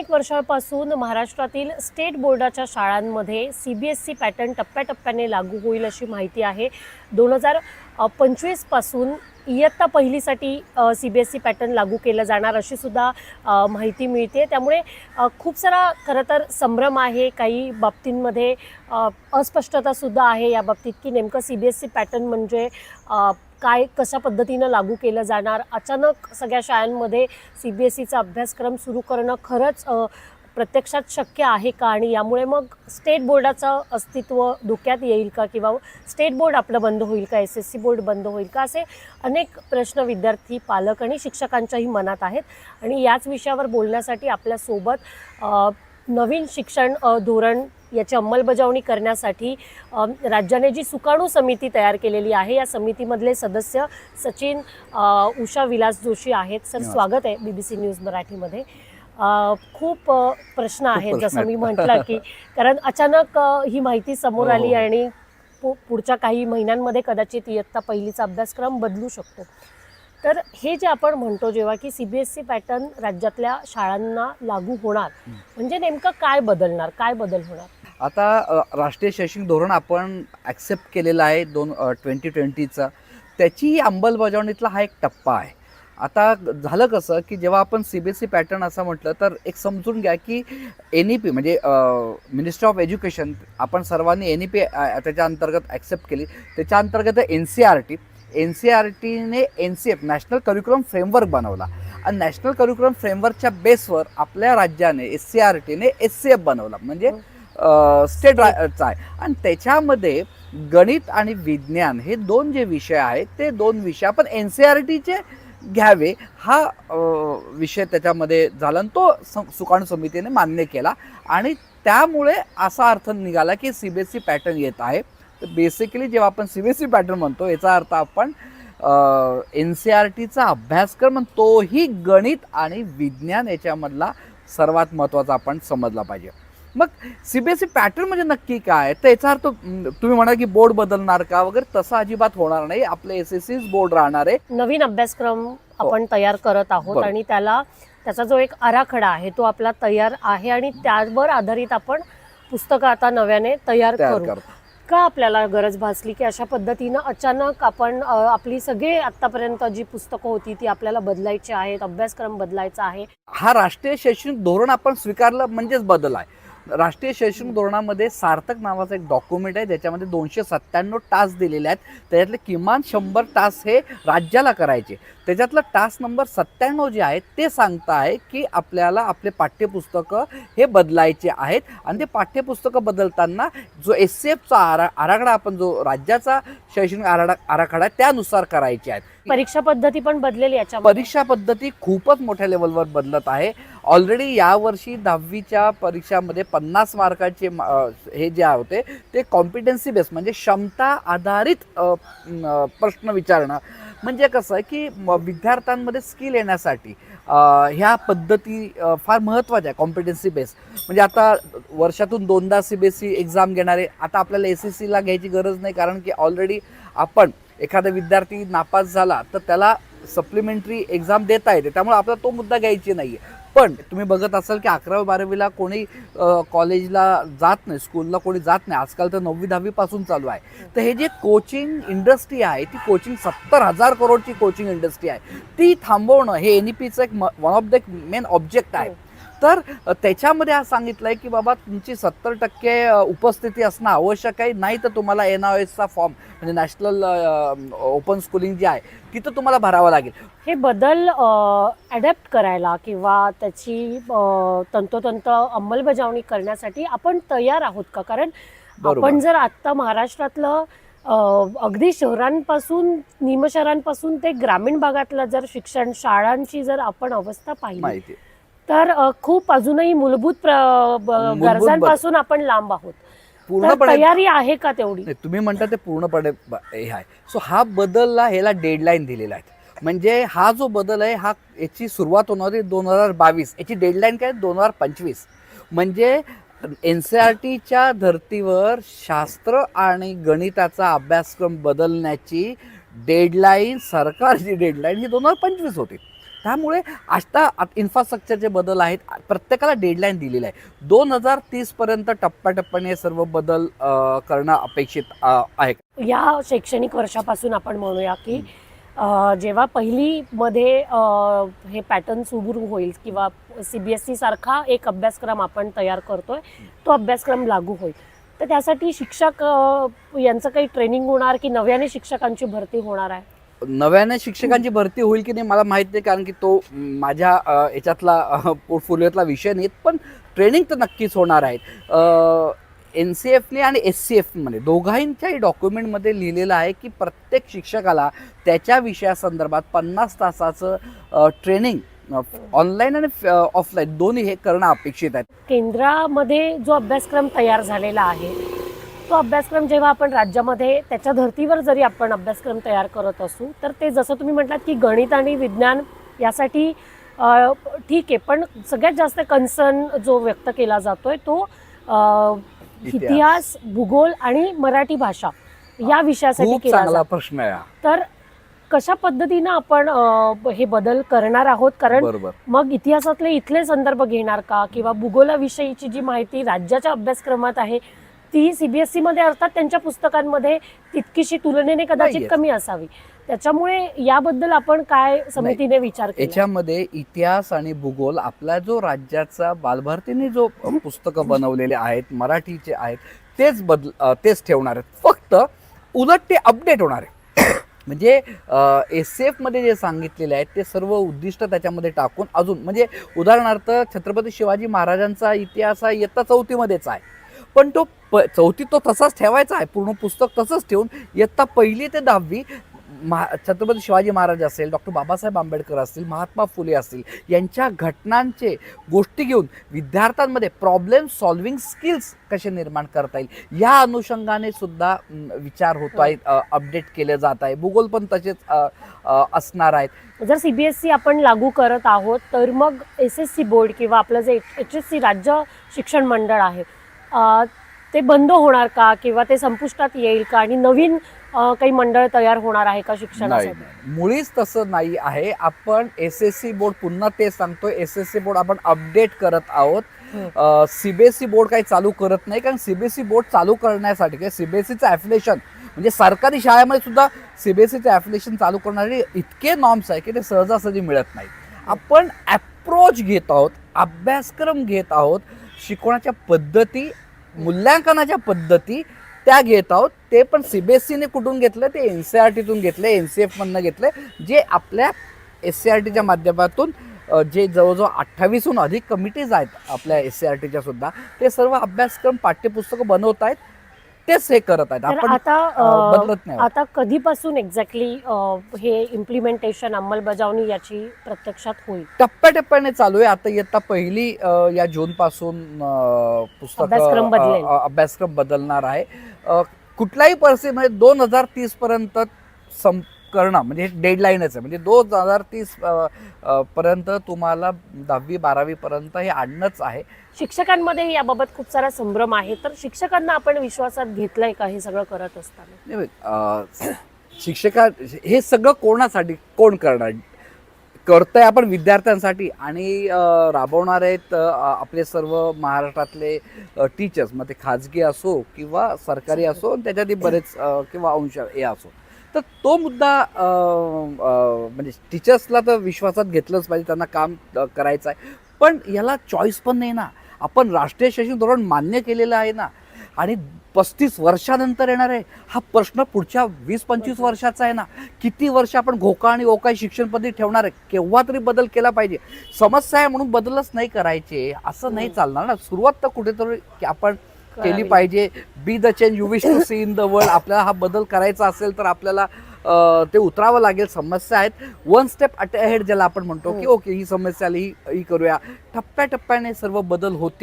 अनेक वर्षांपासून महाराष्ट्रातील स्टेट बोर्डाच्या शाळांमध्ये CBSE पॅटर्न टप्प्याटप्प्याने लागू होईल अशी माहिती आहे. 2025 पासून इयत्ता पहिलीसाठी CBSE पॅटर्न लागू केलं जाणार अशी सुद्धा माहिती मिळते. त्यामुळे खूप सारा खरं तर संभ्रम आहे. काही बाबतींमध्ये अस्पष्टता सुद्धा आहे या बाबतीत की नेमकं CBSE पॅटर्न म्हणजे काय कशा पद्धतीनं लागू केलं जाणार. अचानक सगळ्या शाळांमध्ये CBSEचा अभ्यासक्रम सुरू करणं खरंच प्रत्यक्षात शक्य आहे का, आणि यामुळे मग स्टेट बोर्डाचं अस्तित्व धोक्यात येईल का, किंवा स्टेट बोर्ड आपलं बंद होईल का, SSC बोर्ड बंद होईल का, असे अनेक प्रश्न विद्यार्थी, पालक आणि शिक्षकांच्याही मनात आहेत. आणि याच विषयावर बोलण्यासाठी आपल्यासोबत नवीन शिक्षण धोरण याची अंमलबजावणी करण्यासाठी राज्याने जी सुकाणू समिती तयार केलेली आहे, या समितीमधले सदस्य सचिन उषा विलास जोशी आहेत. सर, स्वागत आहे BBC न्यूज मराठीमध्ये. खूप प्रश्न आहेत, जसं मी म्हटलं की कारण अचानक ही माहिती समोर आली आणि पुढच्या काही महिन्यांमध्ये कदाचित इयत्ता पहिलीचा अभ्यासक्रम बदलू शकतो. तर हे जे आपण म्हणतो जेव्हा की CBSE पॅटर्न राज्यातल्या शाळांना लागू होणार, म्हणजे नेमकं काय बदलणार, काय बदल होणार? आता राष्ट्रीय शैक्षणिक धोरण आपण ॲक्सेप्ट केलेलं आहे 2020चा. त्याची अंमलबजावणीतला हा एक टप्पा आहे. आता झालं कसं की जेव्हा आपण CBSE पॅटर्न असं म्हटलं तर एक समजून घ्या की NEP म्हणजे मिनिस्ट्री ऑफ एज्युकेशन, आपण सर्वांनी NEP त्याच्या अंतर्गत ॲक्सेप्ट केली. त्याच्या अंतर्गत NCERTने NCF नॅशनल करिक्युलम फ्रेमवर्क बनवला आणि नॅशनल करिक्युलम फ्रेमवर्कच्या बेसवर आपल्या राज्याने SCERTने SCF बनवला, म्हणजे स्टेटचा आहे. आणि त्याच्यामध्ये गणित आणि विज्ञान हे दोन जे विषय आहेत ते दोन विषय आपण NCERTचे घ्यावे हा विषय त्याच्यामध्ये झाला आणि तो सुकाणू समितीने मान्य केला. आणि त्यामुळे असा अर्थ निघाला की CBSE पॅटर्न येत आहे. तर बेसिकली जेव्हा आपण CBSE पॅटर्न म्हणतो याचा अर्थ आपण NCERTचा अभ्यासक्रम, तोही गणित आणि विज्ञान याच्यामधला सर्वात महत्त्वाचा आपण समजला पाहिजे. मग CBSE पॅटर्न म्हणजे नक्की काय, तर याचा अर्थ तुम्ही म्हणा की बोर्ड बदलणार का वगैरे, तसं अजिबात होणार नाही. आपले SSCच बोर्ड राहणार आहे. नवीन अभ्यासक्रम आपण तयार करत आहोत आणि त्याचा जो एक आराखडा आहे तो आपला तयार आहे आणि त्यावर आधारित आपण पुस्तकं आता नव्याने तयार करू. का आपल्याला गरज भासली की अशा पद्धतीनं अचानक आपण आपली सगळी आतापर्यंत जी पुस्तकं होती ती आपल्याला बदलायची आहेत, अभ्यासक्रम बदलायचा आहे? हा राष्ट्रीय शैक्षणिक धोरण आपण स्वीकारलं म्हणजेच बदल आहे. राष्ट्रीय शैक्षणिक धोरणामध्ये सार्थक नावाचा एक डॉक्युमेंट आहे, ज्याच्यामध्ये 297 टास्क दिलेले आहेत. त्याच्यातले किमान 100 टास्क हे राज्याला करायचे. त्याच्यातलं टास्क नंबर 97 जे आहे ते सांगतं आहे की आपल्याला आपले पाठ्यपुस्तकं हे बदलायचे आहेत. आणि ते पाठ्यपुस्तकं बदलताना जो SCFचा आराखडा, आपण जो राज्याचा शैक्षणिक आराखडा त्यानुसार करायचे आहेत. परीक्षा पद्धती पण बदलेली याच्या. परीक्षा पद्धती खूपच मोठ्या लेवलवर बदलत आहे. ऑलरेडी यावर्षी 10वीच्या परीक्षामध्ये 50 मार्काचे हे जे होते ते कॉम्पिटन्सी बेस म्हणजे क्षमता आधारित प्रश्न विचारणं. म्हणजे कसं आहे की विद्यार्थ्यांमध्ये स्किल येण्यासाठी ह्या पद्धती फार महत्त्वाच्या आहे. कॉम्पिटन्सी बेस म्हणजे आता वर्षातून 2दा CBSE एक्झाम घेणारे आता आपल्याला SSCला घ्यायची गरज नाही, कारण की ऑलरेडी आपण एखादा विद्यार्थी नापास झाला तर त्याला सप्लिमेंटरी एक्झाम देता येते, त्यामुळे आपल्याला तो मुद्दा घ्यायची नाही आहे. पण तुम्ही बघत असाल की 11वी-12वीला कोणी कॉलेजला जात नाही, स्कूलला कोणी जात नाही. आजकाल तर 9वी-10वी पासून चालू आहे. तर हे जे कोचिंग इंडस्ट्री आहे, ती कोचिंग 70,000 करोडची कोचिंग इंडस्ट्री आहे, ती थांबवणं हे NEPचं एक one of the main object आहे. तर त्याच्यामध्ये आज सांगितलं आहे की बाबा तुमची 70% उपस्थिती असणं आवश्यक आहे, नाही तर तुम्हाला NIOSचा फॉर्म म्हणजे नॅशनल ओपन स्कूलिंग जे आहे तिथं तुम्हाला भरावं लागेल. हे बदल ॲडॅप्ट करायला किंवा त्याची तंतोतंत अंमलबजावणी करण्यासाठी आपण तयार आहोत का? कारण आपण जर आत्ता महाराष्ट्रातलं अगदी शहरांपासून, निमशहरांपासून ते ग्रामीण भागातलं जर शिक्षण, शाळांची जर आपण अवस्था पाहिली तर खूप अजूनही मूलभूत गरजांपासून आपण लांब आहोत. पूर्णपणे तयारी आहे का तेवढी? तुम्ही म्हणता ते पूर्णपणे हे आहे. सो हा बदलला, ह्याला डेडलाईन दिलेला आहे. म्हणजे हा जो बदल आहे हा याची सुरुवात होणार आहे 2022. याची डेडलाईन काय 2025. म्हणजे NCERTच्या धर्तीवर शास्त्र आणि गणिताचा अभ्यासक्रम बदलण्याची डेडलाईन, सरकारची डेडलाईन ही 2025 होती. त्यामुळे आता इन्फ्रास्ट्रक्चरचे बदल आहेत, प्रत्येकाला डेडलाईन दिलेला आहे. 2030 पर्यंत टप्प्याटप्प्याने सर्व बदल करणं अपेक्षित आहे. या शैक्षणिक वर्षापासून आपण म्हणूया की जेव्हा पहिलीमध्ये हे पॅटर्न सुरू होईल किंवा CBSE सारखा एक अभ्यासक्रम आपण तयार करतोय, तो अभ्यासक्रम लागू होईल, तर त्यासाठी शिक्षक यांचं काही ट्रेनिंग होणार की नव्याने शिक्षकांची भरती होणार आहे? नव्याने शिक्षकांची भरती होईल की नाही मला माहीत नाही, कारण की तो माझ्या याच्यातला पोर्टफोलिओतला विषय नाही, पण ट्रेनिंग तर नक्कीच होणार आहेत. NCFने आणि SCFमध्ये दोघांच्याही डॉक्युमेंटमध्ये लिहिलेलं आहे की प्रत्येक शिक्षकाला त्याच्या विषयासंदर्भात 50 तासाचं ट्रेनिंग ऑनलाईन आणि ऑफलाईन दोन्ही हे करणं अपेक्षित आहे. केंद्रामध्ये जो अभ्यासक्रम तयार झालेला आहे, तो अभ्यासक्रम जेव्हा आपण राज्यामध्ये त्याच्या धर्तीवर जरी आपण अभ्यासक्रम तयार करत असू, तर ते जसं तुम्ही म्हटलात की गणित आणि विज्ञान यासाठी ठीक आहे, पण सगळ्यात जास्त कन्सर्न जो व्यक्त केला जातोय तो इतिहास, भूगोल आणि मराठी भाषा या विषयासाठी खूप केला चांगला जातो. प्रश्न आहे. तर कशा पद्धतीनं आपण हे बदल करणार आहोत? कारण बरोबर. मग इतिहासातले इथले संदर्भ घेणार का, किंवा भूगोलाविषयीची जी माहिती राज्याच्या अभ्यासक्रमात आहे ती CBSE मध्ये अर्थात त्यांच्या पुस्तकांमध्ये तितकीशी तुलनेने कदाचित नाहीये. कमी असावी. त्याच्यामुळे याबद्दल आपण काय समितीने विचार केला? याच्यामध्ये इतिहास आणि भूगोल आपला जो राज्याचा बालभारतीने जो पुस्तकं बनवलेले आहेत मराठीचे आहेत तेच ठेवणार आहेत, फक्त उलट ते अपडेट होणार आहे. म्हणजे SCF मध्ये जे सांगितलेले आहेत ते सर्व उद्दिष्ट त्याच्यामध्ये टाकून अजून, म्हणजे उदाहरणार्थ छत्रपती शिवाजी महाराजांचा इतिहास हा इयत्ता 4थीमध्येच आहे, पण तो 4थीत तो तसाच ठेवायचा आहे, पूर्ण पुस्तक तसंच ठेवून इयत्ता 1ली ते 10वी छत्रपती शिवाजी महाराज असेल, डॉक्टर बाबासाहेब आंबेडकर असतील, महात्मा फुले असतील यांच्या घटनांचे गोष्टी घेऊन विद्यार्थ्यांमध्ये प्रॉब्लेम सॉल्व्हिंग स्किल्स कसे निर्माण करता येईल या अनुषंगाने सुद्धा विचार होतो आहे, अपडेट केले जात आहे. भूगोल पण तसेच असणार आहेत. जर CBSE आपण लागू करत आहोत, तर मग SSC बोर्ड किंवा आपलं जे HSC राज्य शिक्षण मंडळ आहे ते बंद होणार का, किंवा ते संपुष्टात येईल का, आणि नवीन काही मंडळ तयार होणार आहे का शिक्षणासाठी? मुळीच तसं नाही आहे. आपण SSC बोर्ड, पुन्हा ते सांगतोय, SSC बोर्ड आपण अपडेट करत आहोत. CBSE बोर्ड काही चालू करत नाही, कारण CBSE बोर्ड चालू करण्यासाठी CBSEचं ॲफिलिएशन म्हणजे सरकारी शाळेमध्ये सुद्धा CBSEचं ॲफिलिएशन चालू करणारे इतके नॉर्म्स आहे की ते सहजासहजी मिळत नाही. आपण अप्रोच घेत आहोत, अभ्यासक्रम घेत आहोत, शिकवण्याच्या पद्धती, मूल्यांकनाच्या पद्धती त्या घेत आहोत. ते पण CBSEने कुठून घेतलं? ते NCERTतून घेतले, NCF मधनं घेतले, जे आपल्या SCERTच्या माध्यमातून जे जवळजवळ 28हून अधिक कमिटीज आहेत आपल्या SCERTच्या सुद्धा, ते सर्व अभ्यासक्रम पाठ्यपुस्तकं बनवत आहेत, तेच हे करत आहेत. आपण बदलत नाही. आता कधीपासून एक्झॅक्टली हे इम्प्लिमेंटेशन, अंमलबजावणी याची प्रत्यक्षात होईल? टप्प्याटप्प्याने चालू आहे. आता इयत्ता 1ली या जूनपासून अभ्यासक्रम बदलणार आहे. कुठल्याही परिस्थितीमध्ये 2030 पर्यंत करणं म्हणजे डेडलाईनच आहे. म्हणजे 2030 पर्यंत तुम्हाला 10वी 12वी पर्यंत हे आणणंच आहे. शिक्षकांमध्ये याबाबत खूप सारा संभ्रम आहे, तर शिक्षकांना आपण विश्वासात घेतलंय का हे सगळं करत असताना? शिक्षका हे सगळं कोणासाठी, कोण करणार? करतोय आपण विद्यार्थ्यांसाठी, आणि राबवणार आहेत आपले सर्व महाराष्ट्रातले टीचर्स, मग ते खाजगी असो किंवा सरकारी असो, त्याच्यातही बरेच किंवा अंश हे असो. तर तो मुद्दा म्हणजे टीचर्सला तर विश्वासात घेतलंच पाहिजे, त्यांना काम करायचं आहे, पण याला चॉईस पण नाही ना. आपण राष्ट्रीय शैक्षणिक धोरण मान्य केलेलं आहे ना, आणि 35 वर्षानंतर येणार आहे हा प्रश्न पुढच्या 20-25 वर्षाचा आहे ना. किती वर्ष आपण घोका आणि ओकाई शिक्षण पद्धती ठेवणार आहे? केव्हा तरी बदल केला पाहिजे. समस्या आहे म्हणून बदलच नाही करायचे असं नाही चालणार ना. सुरुवात तर कुठेतरी आपण केली पाहिजे. Be the change you wish to see in the world. आपल्याला हा बदल करायचा असेल तर आपल्याला ते उतरावं लागेल. समस्या आहेत, वन स्टेप अहेड ज्याला आपण म्हणतो की ओके ही समस्या आली, ही करूया. टप्प्याटप्प्याने सर्व बदल होतील.